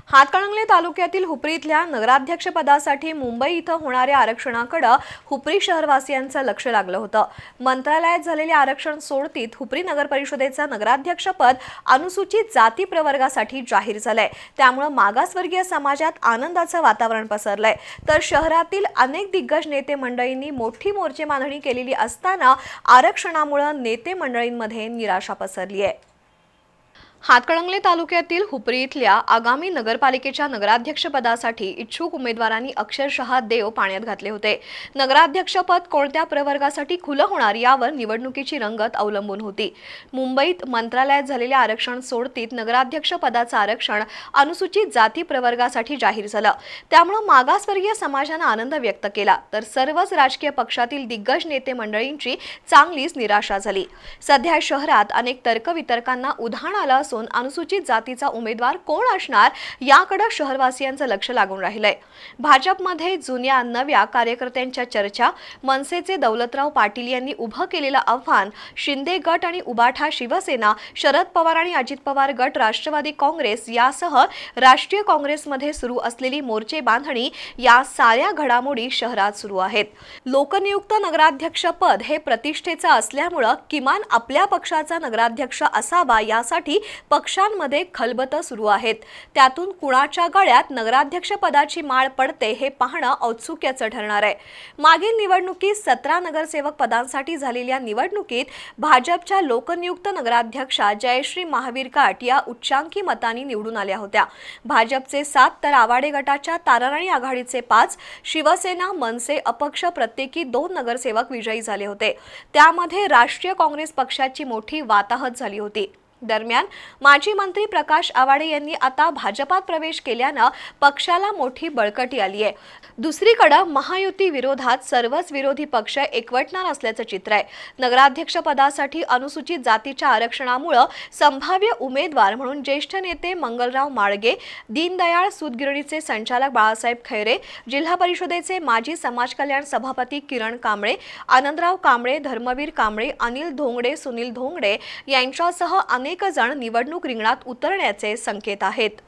हातकणंगले तालुक्यातील हुपरी इथल्या नगराध्यक्षपदासाठी मुंबई इथं होणाऱ्या आरक्षणाकडे हुपरी शहरवासियांचं लक्ष लागलं होतं। मंत्रालयात झालेले आरक्षण सोडतीत हुपरी नगर परिषदेचं नगराध्यक्षपद अनुसूचित जाती प्रवर्गासाठी जाहीर झालंय। त्यामुळे मागासवर्गीय समाजात आनंदाचं वातावरण पसरलंय। तर शहरातील अनेक दिग्गज नेते मंडळींनी मोठी मोर्चे बांधणी केलेली असताना आरक्षणामुळे नेते मंडळींमध्ये निराशा पसरली आहे। हातकणंगले तालुक्यातील हुपरी इथल्या आगामी नगरपालिकेच्या नगराध्यक्षपदासाठी इच्छुक उमेदवारांनी अक्षरशः देव पाण्यात घातले होते। नगराध्यक्षपद कोणत्या प्रवर्गासाठी खुलं होणार यावर निवडणुकीची रंगत अवलंबून होती। मुंबईत मंत्रालयात झालेल्या आरक्षण सोडतीत नगराध्यक्षपदाचं आरक्षण अनुसूचित जाती प्रवर्गासाठी जाहीर झालं। त्यामुळे मागासवर्गीय समाजाने आनंद व्यक्त केला, तर सर्वच राजकीय पक्षातील दिग्गज नेते मंडळींची चांगलीच निराशा झाली। सध्या शहरात अनेक तर्कवितर्कांना उधाण आलं अनुसूचित जातीचा उमेदवार कोण असणार याकडे शहरवासियांचं लक्ष लागून राहिलंय। भाजपमध्ये जुन्या नव्या कार्यकर्त्यांच्या चर्चा, मनसेचे दौलतराव पाटील यांनी उभं केलेलं आव्हान, शिंदे गट आणि उबाठा शिवसेना, शरद पवार आणि अजित पवार गट राष्ट्रवादी काँग्रेस यासह राष्ट्रीय काँग्रेसमध्ये सुरू असलेली मोर्चे बांधणी या साऱ्या घडामोडी शहरात सुरू आहेत। लोकनियुक्त नगराध्यक्षपद हे प्रतिष्ठेचं असल्यामुळे किमान आपल्या पक्षाचा नगराध्यक्ष असावा यासाठी पक्षांमध्ये खलबतं सुरू आहेत। त्यातून कुणाच्या गळ्यात नगराध्यक्ष पदाची माळ पडते हे पाहणं औत्सुक्याचं ठरणार आहे। मागील निवडणुकीत 17 नगरसेवक पदांसाठी झालेल्या निवडणुकीत भाजपच्या लोकनियुक्त नगराध्यक्षा जयश्री महावीर काट या उच्चांकी मतांनी निवडून आल्या होत्या। भाजपचे 7 तर आवाडे गटाच्या ताराराणी आघाडीचे 5, शिवसेना, मनसे, अपक्ष प्रत्येकी 2 नगरसेवक विजयी झाले होते। त्यामध्ये राष्ट्रीय काँग्रेस पक्षाची मोठी वाताहत झाली होती। दरम्यान माजी मंत्री प्रकाश आवाडे यांनी आता भाजपात प्रवेश केल्याने पक्षाला मोठी बळकटी आली आहे। दुसरीकडे महायुती विरोधात सर्वच विरोधी पक्ष एकवटणार असल्याचं चित्र आहे। नगराध्यक्ष पदासाठी अनुसूचित जातीच्या आरक्षणामुळे संभाव्य उमेदवार म्हणून ज्येष्ठ नेते मंगलराव माळगे, दीनदयाळ सूतगिरणीचे संचालक बाळासाहेब खैरे, जिल्हा परिषदेचे माजी समाज कल्याण सभापती किरण कांबळे, आनंदराव कांबळे, धर्मवीर कांबळे, अनिल धोंगडे, सुनील धोंगडे यांच्यासह अनेक जण निवडणूक रिंगणात उतरण्याचे संकेत आहेत।